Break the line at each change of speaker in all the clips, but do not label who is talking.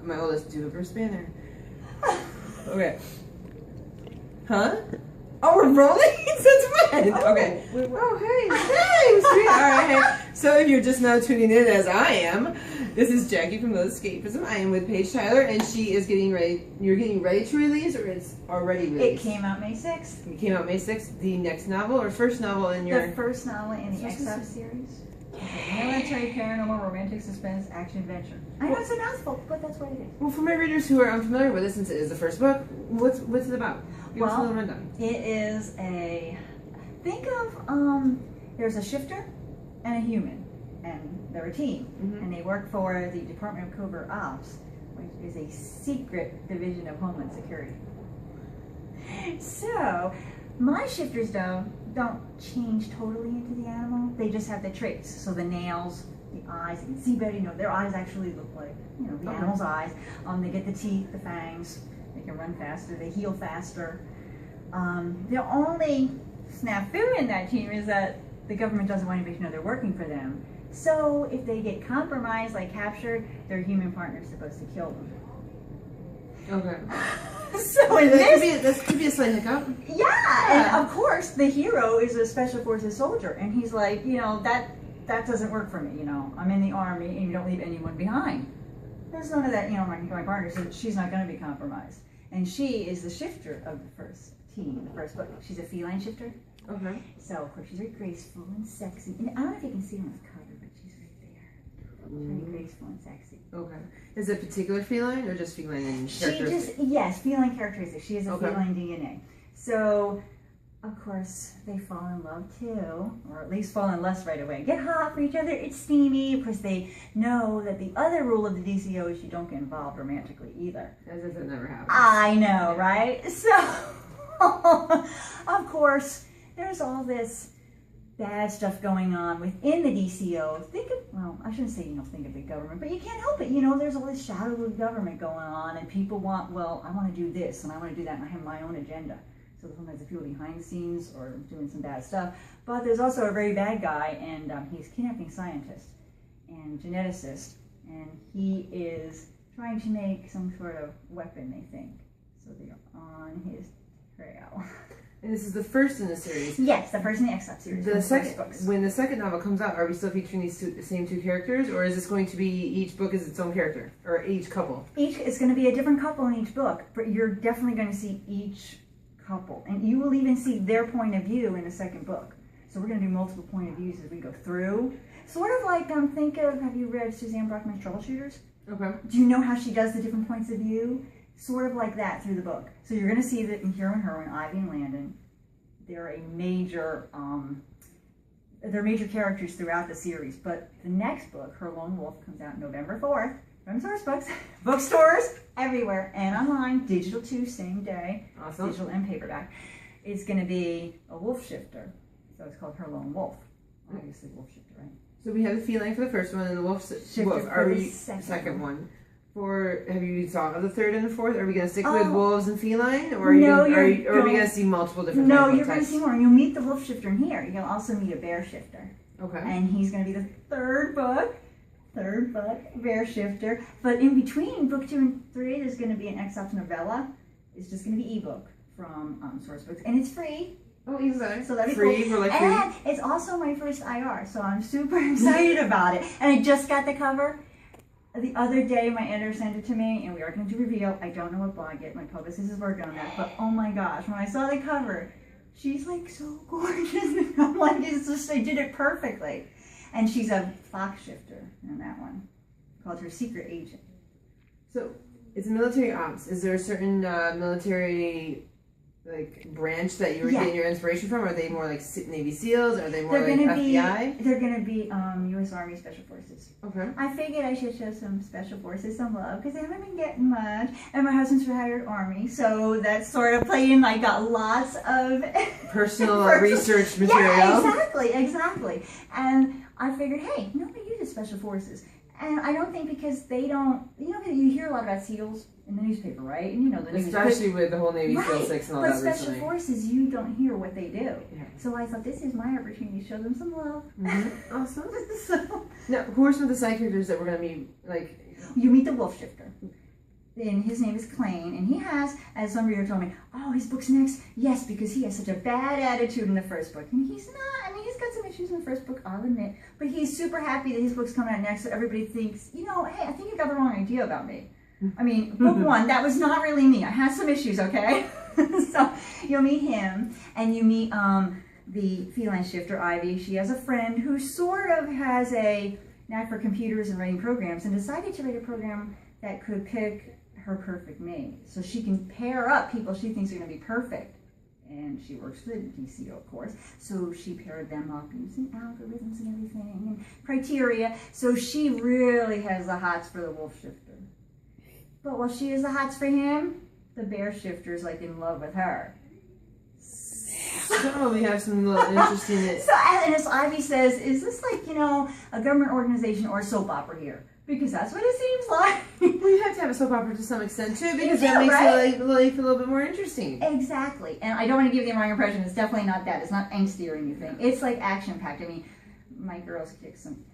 my oldest, do a Bruce Banner. Okay. Huh? Oh, we're rolling? Since when? Okay. Oh, hey, sweet. All right, hey. So if you're just now tuning in, as I am, this is Jackie from The Escapism. I am with Paige Tyler, and she is getting ready. You're getting ready to release, or it's already released?
It came out May 6th.
It came out May 6th. The next novel, or first novel in your...
The first novel in the XF series. Military, paranormal, romantic suspense, action, adventure. I know it's a mouthful, but that's what it is.
Well, for my readers who are unfamiliar with it, since it is the first book, what's it about? Give us a little rundown.
It is think of, there's a shifter and a human, and they're a team, and they work for the Department of Covert Ops, which is a secret division of Homeland Security. So, my shifters don't change totally into the animal. They just have the traits. So the nails, the eyes, you can see better. You know, their eyes actually look like, you know, the animal's eyes. They get the teeth, the fangs. They can run faster. They heal faster. The only snafu in that team is that the government doesn't want anybody to know they're working for them. So if they get compromised, like captured, their human partner is supposed to kill them.
Okay.
So in
this could be a slight hiccup.
Yeah, and of course the hero is a special forces soldier, and he's like, you know, that doesn't work for me. You know, I'm in the army, and you don't leave anyone behind. There's none of that. You know, my partner said she's not going to be compromised, and she is the shifter of the first team, the first book. She's a feline shifter.
Okay.
So of course she's very graceful and sexy. And I don't know if you can see her on the cover, but she's right there, very graceful and sexy.
Okay. Is it particular feline or just feline in characteristics?
Yes, feline characteristics. She has a feline DNA. So, of course, they fall in love too, or at least fall in lust right away. Get hot for each other, it's steamy. Of course, they know that the other rule of the DCO is you don't get involved romantically either.
As if it never happened.
I know, right? So, of course, there's all this bad stuff going on within the DCO. Well, I shouldn't say, you know, think of the government, but you can't help it. You know, there's all this shadow of government going on, and people want, well, I want to do this, and I want to do that, and I have my own agenda. So sometimes the people behind the scenes are doing some bad stuff. But there's also a very bad guy, and he's a kidnapping scientist and geneticist, and he is trying to make some sort of weapon, they think. So they're on his trail.
And this is the first in the series.
Yes, the first in the X-Up series.
When the second novel comes out, are we still featuring these same two characters, or is this going to be each book is its own character, or each couple?
It's going to be a different couple in each book, but you're definitely going to see each couple, and you will even see their point of view in the second book. So we're going to do multiple point of views as we go through. Sort of like, have you read Suzanne Brockman's Troubleshooters? Okay. Do you know how she does the different points of view? Sort of like that through the book. So you're going to see that in Hero and Heroine, Ivy and Landon, they're major characters throughout the series. But the next book, Her Lone Wolf, comes out November 4th from Source Books, bookstores everywhere, and online, digital too, same day. Awesome. Digital and paperback. It's going to be a wolf shifter, so it's called Her Lone Wolf. Obviously, wolf shifter, right? So
we have the feline for the first one, and the wolf
shifter for the second
one. Have you thought of the third and the fourth? Are we going to stick with wolves and feline, or are we going to see multiple different?
No, you're going to see more. You'll meet the wolf shifter in here. You'll also meet a bear shifter. Okay. And he's going to be the third book, bear shifter. But in between book 2 and 3, there's going to be an X-Ops novella. It's just going to be ebook from Source Books, and it's free.
Oh, easy.
So that'd be
free
cool.
For like
and it's also my first IR, so I'm super excited about it. And I just got the cover. The other day, my editor sent it to me, and we are going to reveal. I don't know what blog yet. My publicist is working on that. But oh my gosh, when I saw the cover, she's like so gorgeous. And I'm like, it's just, they did it perfectly. And she's a fox shifter in that one, called her secret agent.
So it's military ops. Is there a certain military branch that you were getting your inspiration from? Are they more like Navy SEALs? Are they more like FBI?
They're going to be U.S. Army Special Forces.
Okay.
I figured I should show some Special Forces some love because they haven't been getting much. And my husband's retired Army, so that's sort of playing. I got lots of
personal research material.
Yeah, exactly. And I figured, hey, nobody uses Special Forces. And I don't think because they don't, you hear a lot about SEALs in the newspaper, right? And the news.
Especially with the whole Navy SEAL 6 and all that recently.
But Special Forces, you don't hear what they do. Yeah. So I thought, this is my opportunity to show them some love.
Mm-hmm. Awesome. So, now, who are some of the side characters that we're going to meet?
You meet the wolf shifter. and his name is Klain, and he has, as some reader told me, oh, his book's next? Yes, because he has such a bad attitude in the first book. And he's not. I mean, he's got some issues in the first book, I'll admit. But he's super happy that his book's coming out next, so everybody thinks, you know, hey, I think you got the wrong idea about me. I mean, book one, that was not really me. I had some issues, okay? So you'll meet him, and you meet the feline shifter, Ivy. She has a friend who sort of has a knack for computers and writing programs, and decided to write a program that could pick her perfect mate. So she can pair up people she thinks are going to be perfect. And she works for the DCO, of course. So she paired them up using algorithms and everything and criteria. So she really has the hots for the wolf shifter. But while she has the hots for him, the bear shifter's like in love with her.
So we have some little interesting...
So, and as Ivy says, is this like, you know, a government organization or a soap opera here? Because that's what it seems like.
Well, you have to have a soap opera to some extent too, because that makes it like a little bit more interesting.
Exactly. And I don't want to give you the wrong impression. It's definitely not that. It's not angsty or anything. It's like action-packed. I mean, my girls kick some...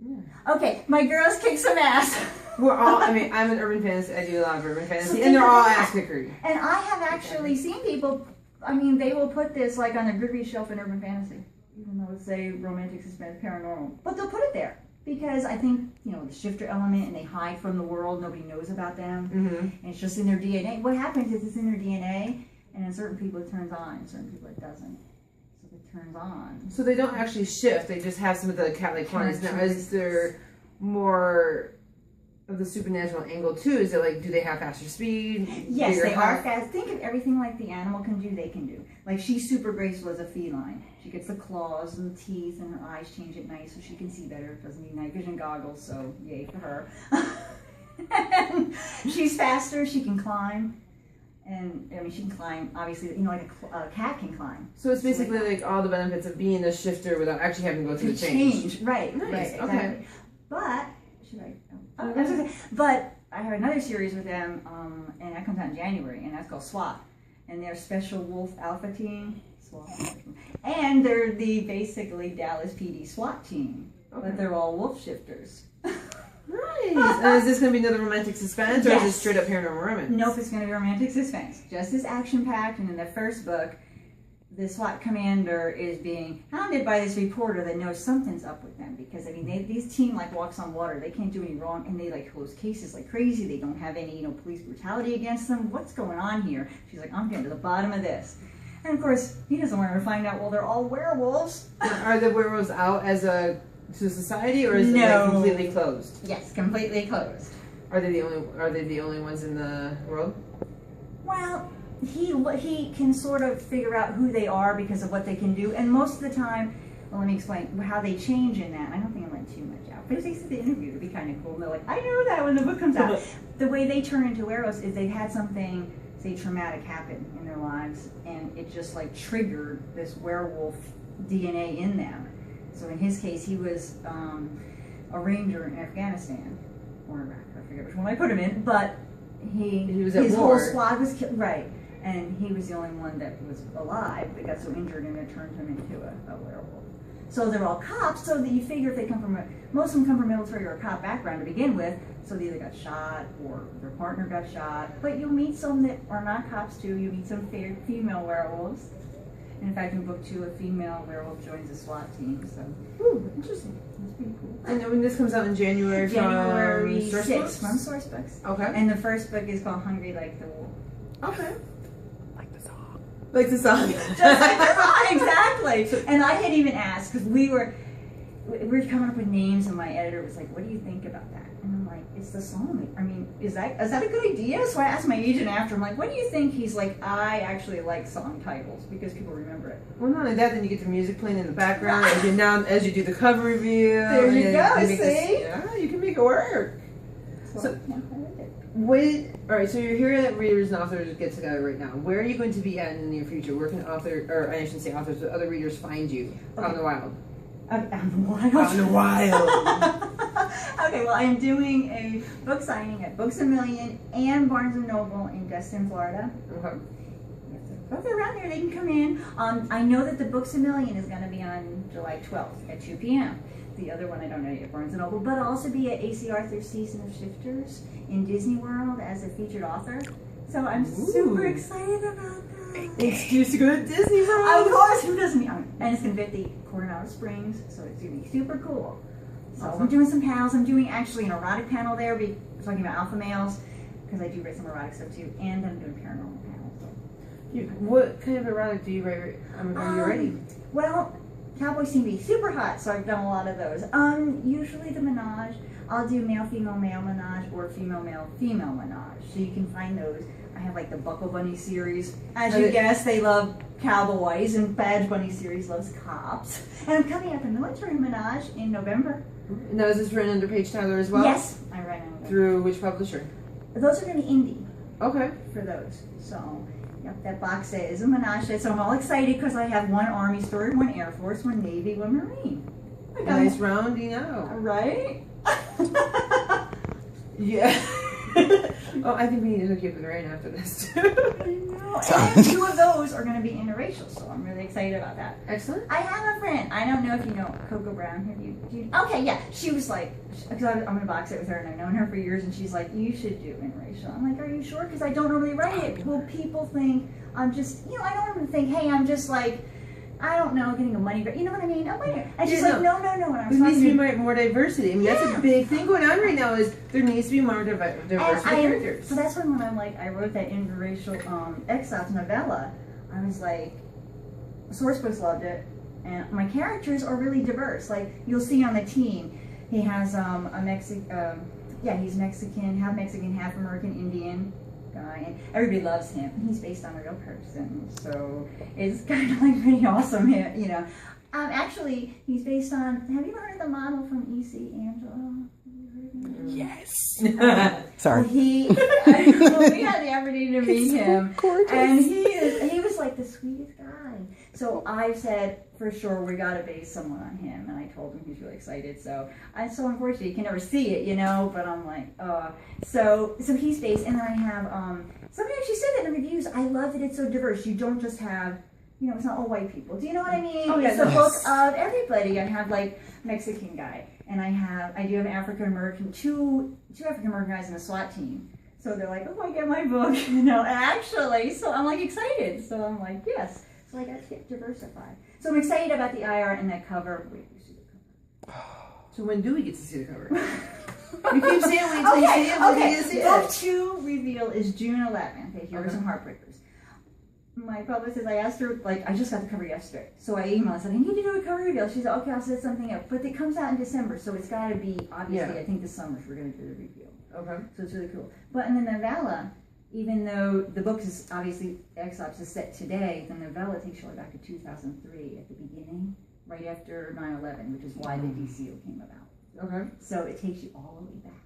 Yeah. Okay, my girls kick some ass.
We're all, I mean, I'm an urban fantasy. I do a lot of urban fantasy, and they're all ass kickery.
And I have actually seen people, I mean, they will put this like on a Goodreads shelf in urban fantasy, even though it's a romantic suspense paranormal. But they'll put it there. Because I think, you know, the shifter element, and they hide from the world, nobody knows about them, and it's just in their DNA. What happens is it's in their DNA, and in certain people it turns on, and certain people it doesn't. So it turns on.
So they don't actually shift, they just have some of the cat-like qualities. Now, is there more of the supernatural angle too? Is it like, do they have faster speed?
Yes, they are fast. Think of everything like the animal can do, they can do. Like, she's super graceful as a feline. She gets the claws and the teeth, and her eyes change at night so she can see better. Doesn't need night vision goggles, so yay for her. And she's faster, she can climb. And, I mean, she can climb, obviously, you know, like a cat can climb.
So it's basically like all the benefits of being a shifter without actually having to go through the change.
Right,
nice.
Right, exactly.
Okay.
But, should I... Oh, that's okay. But I have another series with them, and that comes out in January, and that's called SWAT. And they're Special Wolf Alpha Team. SWAT. And they're the basically Dallas PD SWAT team. Okay. But they're all wolf shifters.
Nice. And is this going to be another romantic suspense, or is it straight up paranormal romance?
Nope, it's going to be romantic suspense. Just as action-packed, and in the first book, the SWAT commander is being hounded by this reporter that knows something's up with them, because I mean, these team like walks on water. They can't do any wrong, and they like close cases like crazy. They don't have any, you know, police brutality against them. What's going on here? She's like, I'm getting to the bottom of this. And of course, he doesn't want her to find out. Well, they're all werewolves.
Are the werewolves out as a to society, or is it like completely closed?
Yes, completely closed.
Are they the only ones in the world?
Well, he can sort of figure out who they are because of what they can do, and most of the time, well, let me explain how they change in that. I don't think I went too much out, but if they see the interview, it'd be kind of cool. And they're like, I know that when the book comes out. The way they turn into werewolves is they've had something, say, traumatic happen in their lives, and it just like triggered this werewolf DNA in them. So in his case, he was a ranger in Afghanistan or Iraq. I forget which one I put him in, but he was at his war. Whole squad was killed, right? And he was the only one that was alive that got so injured, and it turned him into a werewolf. So they're all cops, so that you figure if they come from most of them come from military or a cop background to begin with, so they either got shot or their partner got shot. But you'll meet some that are not cops too. You meet some female werewolves. And in fact, in book 2, a female werewolf joins the SWAT team. So, interesting. That's pretty cool.
And when this comes out in January
January 6th from Source Books.
Okay.
And the first book is called Hungry Like the Wolf.
Okay. Like the song.
Just like the song, exactly. And I had even asked, because we were coming up with names, and my editor was like, what do you think about that? And I'm like, it's the song. I mean, is that a good idea? So I asked my agent after, I'm like, what do you think? He's like, I actually like song titles, because people remember it.
Well, not only that, then you get the music playing in the background, and now as you do the cover review.
There you go, see?
Yeah, you can make it work. So
yeah, I like it.
All right, so you're here at Readers and Authors Get Together right now. Where are you going to be at in the near future? Where can I shouldn't say authors, but other readers find you out in the wild?
Out in the wild?
Out in the wild.
Okay, well, I'm doing a book signing at Books A Million and Barnes & Noble in Destin, Florida.
Okay.
If they're around there, they can come in. I know that the Books A Million is going to be on July 12th at 2 p.m. the other one I don't know yet, Barnes & Noble, but I'll also be at A.C. Arthur's Season of Shifters in Disney World as a featured author. So I'm super excited about that.
Excuse to go to Disney World.
Of course, who doesn't? And it's going to be at the Coronado Springs, so it's going to be super cool. So I'm doing some panels. I'm doing actually an erotic panel there, talking about alpha males, because I do write some erotic stuff too, and I'm doing paranormal panels. So.
What kind of erotic do you write? Are you writing?
Well, cowboys seem to be super hot, so I've done a lot of those. Usually the menage. I'll do male-female menage or female-male-female menage. So you can find those. I have like the Buckle Bunny series. As you guess, they love cowboys, and Badge Bunny series loves cops. And I'm coming out the military menage in November.
Now, is this written under Paige Tyler as well?
Yes, I write under.
Through which publisher?
Those are going to be indie. Okay. For those. So, yep, that box set is a menage set. So I'm all excited because I have one Army story, one Air Force, one Navy, one Marine.
Nice rounding out.
Right?
Yeah. Oh, I think we need to hook you up with Rain after this too.
I know. And 2 of those are going to be interracial, so I'm really excited about that.
Excellent.
I have a friend. I don't know if you know Coco Brown. Have you? Okay, yeah. She was like, because I'm going to box it with her, and I've known her for years, and she's like, you should do interracial. I'm like, are you sure? Because I don't really write it. Well, people think I'm just, I don't even think, hey, I'm just like, I don't know, getting a money grant. You know what I mean? And she's like, no.
There needs to be more diversity. I mean, that's a big thing going on right now. Is there needs to be more diversity of characters.
So that's when I'm like, I wrote that interracial ex-ops novella. I was like, Sourcebooks loved it, and my characters are really diverse. Like you'll see on the team, he has a Mexican, he's Mexican, half American Indian guy, and everybody loves him. He's based on a real person, so it's kind of like pretty awesome, actually, he's based on, have you ever heard of the model from E.C. Angela?
Yes.
Sorry. We had the opportunity to meet him, and he was like the sweetest guy. So I said, for sure, we got to base someone on him, and I told him he's really excited. So unfortunately, you can never see it, but I'm like, so he's based, and then I have somebody actually said that in the reviews. I love that it's so diverse. You don't just have, it's not all white people. Do you know what I mean? It's a book of everybody. I have like Mexican guy, and I do have African American, two African American guys in a SWAT team. So they're like, oh, I get my book, actually. So I'm like excited. So I'm like, yes. So I got to get diversified. So I'm excited about the IR and that cover. Wait, we see the cover.
So when do we get to see the cover? You keep saying wait until you see it.
Okay.
You see
Book 2 reveal is June 11th. Okay, here are some heartbreakers. My publicist, I asked her, I just got the cover yesterday. So I emailed and said, I need to do a cover reveal. She said, okay, I'll set something up. But it comes out in December, so it's got to be, obviously, I think this summer we're going to do the reveal. Okay. So it's really cool. But in the novella, even though the book is obviously, X-Ops is set today, the novella takes you all back to 2003 at the beginning, right after 9/11, which is why the DCO came about. Okay. So it takes you all the way back.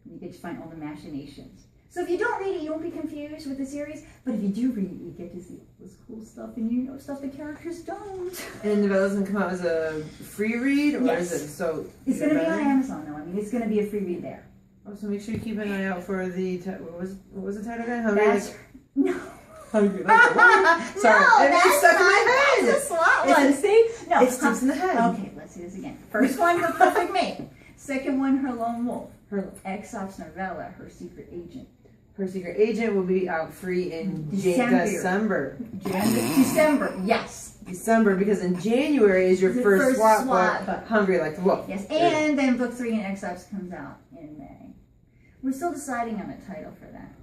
And you get to find all the machinations. So if you don't read it, you won't be confused with the series. But if you do read it, you get to see all this cool stuff, and stuff the characters don't.
And the novella doesn't come out as a free read, or is it? So
it's going to be on Amazon, though. I mean, it's going to be a free read there.
Oh, so make sure you keep an eye out for the what was the title again?
No.
Hungry. Sorry,
no,
it's stuck in my head.
That's a slot one. See? No,
it sticks in the head.
Okay, let's do this again. First one, The Perfect Mate. Second one, Her Lone Wolf. Her X-Ops novella, Her Secret Agent.
Her Secret Agent will be out free in December.
December, yes.
December, because in January is your first SWAT book, Hungry Like the Wolf.
Yes, and then book 3 in X-Ops comes out in May. We're still deciding on a title for that.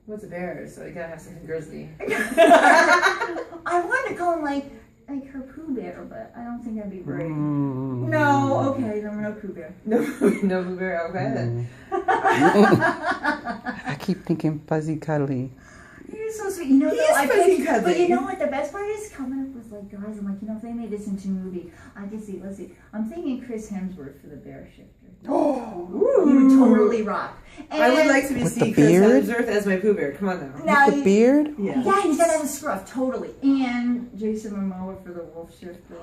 What's a bear? So you gotta have something grisly.
I wanted to call him like her Pooh Bear, but I don't think that'd be great. No, okay, no Pooh Bear.
No Pooh Bear, okay then.
I keep thinking Fuzzy Cuddly.
You're so sweet. You know,
he is fuzzy cuddly.
But you know what? The best part is coming up with guys. I'm like, if they made this into a movie, I can see. Let's see. I'm thinking Chris Hemsworth for the Bear Shifter. Oh, he would totally rock. And
I would like to see Chris Hemsworth as my Pooh Bear. Come on now.
With the beard?
Yeah, he's got to have a scruff, totally. And Jason Momoa for the Wolf Shifter.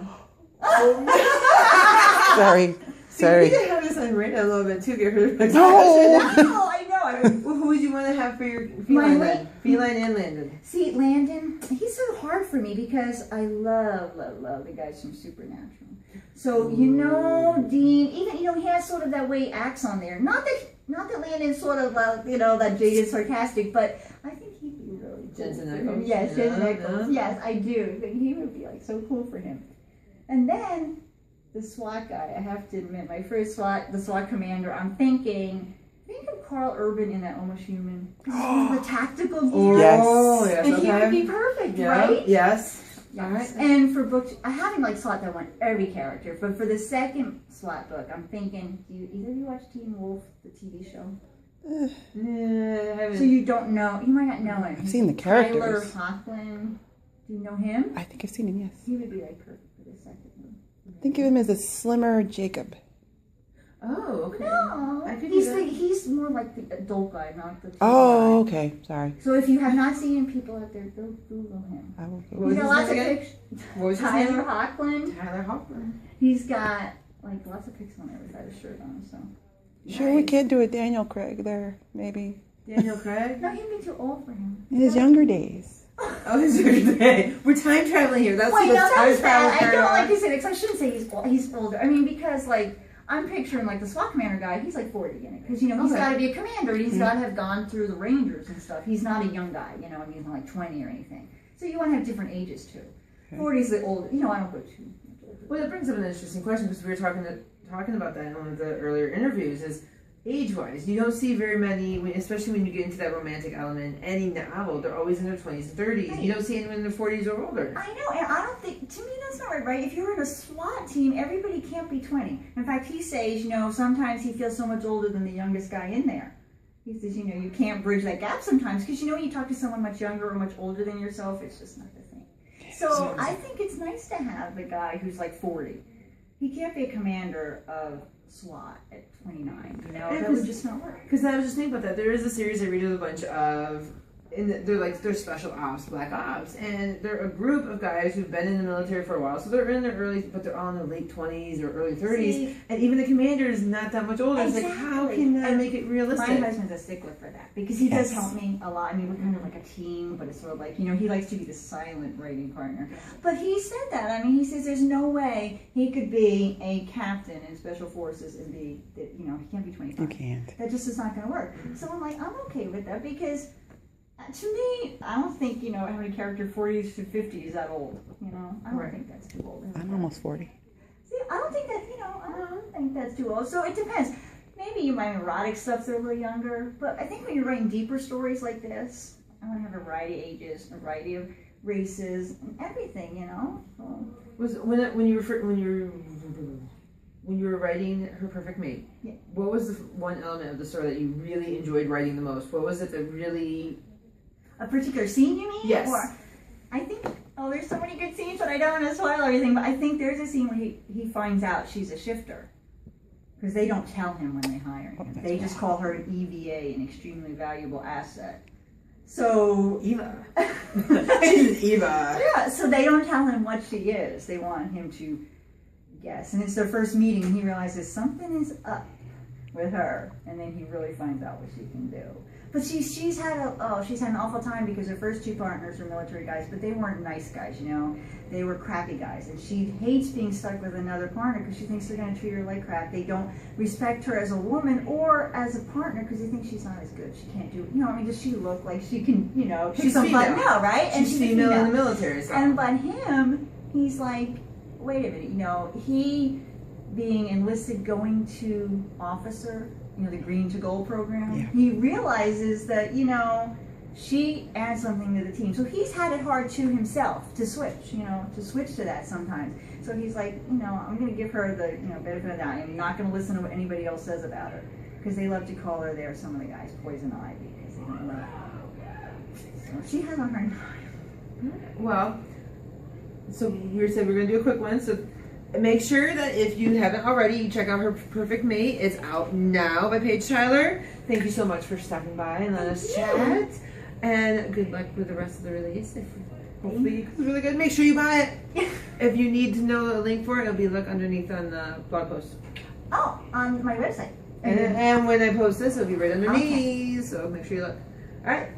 Sorry.
See, we need to have this on radio a little bit too. Get her.
No.
I know.
Who would you want to have for your feline? Feline and Landon.
See, Landon, he's so hard for me because I love the guys from Supernatural. So Dean, even he has sort of that way he acts on there. Not that Landon's sort of that jaded sarcastic, but I think he'd be really cool.
Jensen Ackles.
Yes, Jensen Ackles. Yes, I do. I think he would be like so cool for him. And then the SWAT guy. I have to admit, the SWAT commander. I'm thinking. Think of Carl Urban in that Almost Human. The tactical gear.
Oh, yes.
And
Okay.
he would be perfect,
Yeah.
right?
Yes.
Yes.
All right.
And for book two, I haven't SWAT that one every character, but for the second SWAT book, I'm thinking, either of you watch Teen Wolf, the TV show?
I haven't.
So you don't know, you might not know him.
I've seen the
Tyler
characters.
Hoechlin. Do you know him?
I think I've seen him, yes.
He would be perfect for the second one.
Think of him as a slimmer Jacob.
Oh, okay.
No,
I could do that.
he's more like the adult guy, not the teen
Oh,
guy.
okay. Sorry.
So if you have not seen him, people out there, go Google him.
I will
What
go.
was
He's got
his
lots of
name again?
pictures.
What was his
Tyler
name?
Hoechlin.
Tyler Hoechlin.
He's got lots of pics on there without a shirt on, so.
Sure, we can't do a Daniel Craig there, maybe.
Daniel Craig?
No, he'd be too old for him.
In his younger days.
Oh, his birthday. We're time traveling here. That's
Wait,
the
no,
time
that was
travel
bad. I don't
paradox.
like to say that because I shouldn't say he's older. I mean, because I'm picturing the SWAT commander guy. He's 40 in it because he's
Okay.
got to be a commander and he's got to have gone through the Rangers and stuff. He's not a young guy, I mean, he's not 20 or anything. So you want to have different ages too. 40 is the old. I don't go too much older.
Well, that brings up an interesting question because we were talking about that in one of the earlier interviews. Is age-wise, you don't see very many, especially when you get into that romantic element. Any novel, they're always in their 20s and 30s.
Right.
You don't see anyone in their 40s or older.
I know, and I don't think, to me that's not right. If you're in a SWAT team, everybody can't be 20. In fact, he says, sometimes he feels so much older than the youngest guy in there. He says, you can't bridge that gap sometimes because, when you talk to someone much younger or much older than yourself, it's just not the thing. So I think it's nice to have the guy who's 40. He can't be a commander of SWAT at 29, that would just not work.
Because I was just thinking about that. There is a series I read with a bunch of, they're special ops, black ops, and they're a group of guys who've been in the military for a while. So they're in their but they're all in their late 20s or early 30s,
See,
and even the commander is not that much older.
Exactly.
It's how can that make it realistic?
My husband's a stickler for that because he does help me a lot. I mean, we're kind of like a team, but it's sort of he likes to be the silent writing partner. But he said that. I mean, he says there's no way he could be a captain in special forces and be, he can't be 25.
You can't.
That just is not going to work. So I'm I'm okay with that because to me, I don't think, having a character 40s to 50 is that old. I don't think that's too old.
I'm almost 40.
See, I don't think that, I don't think that's too old. So it depends. Maybe you might erotic stuff they're a little younger, but I think when you're writing deeper stories like this, I want to have a variety of ages, a variety of races, and everything, So,
Was when you were writing Her Perfect Mate, what was the one element of the story that you really enjoyed writing the most? What was it that really...
a particular scene, you mean?
Yes.
Or, I think, there's so many good scenes that I don't want to spoil everything, but I think there's a scene where he finds out she's a shifter. Because they don't tell him when they hire him. They just call her an EVA, an extremely valuable asset. So...
Eva. She's Eva.
Yeah, so they don't tell him what she is. They want him to guess. And it's their first meeting, and he realizes something is up with her. And then he really finds out what she can do. But she's had an awful time because her first two partners were military guys, but they weren't nice guys, They were crappy guys. And she hates being stuck with another partner because she thinks they're going to treat her like crap. They don't respect her as a woman or as a partner because they think she's not as good. She can't do, does she look like she can,
She's
somebody,
female.
no, right? And
She's female in the military. So.
And but him, he's like, wait a minute, he being enlisted, going to officer, the green to gold program, he realizes that, she adds something to the team. So he's had it hard too himself to switch, to that sometimes. So he's like, I'm going to give her the, benefit of the doubt. I'm not going to listen to what anybody else says about her. Because they love to call her there, some of the guys, poison ivy, because they don't love her. So she has a hard time.
Well, so we said we're going to do a quick one. So make sure that if you haven't already, you check out Her Perfect Mate. It's out now by Paige Tyler. Thank you so much for stopping by and letting us chat. And good luck with the rest of the release. Hopefully it's really good. Make sure you buy it. If you need to know a link for it, it'll be underneath on the blog post.
Oh, on my website.
And when I post this, it'll be right underneath. Okay. So make sure you look. All right.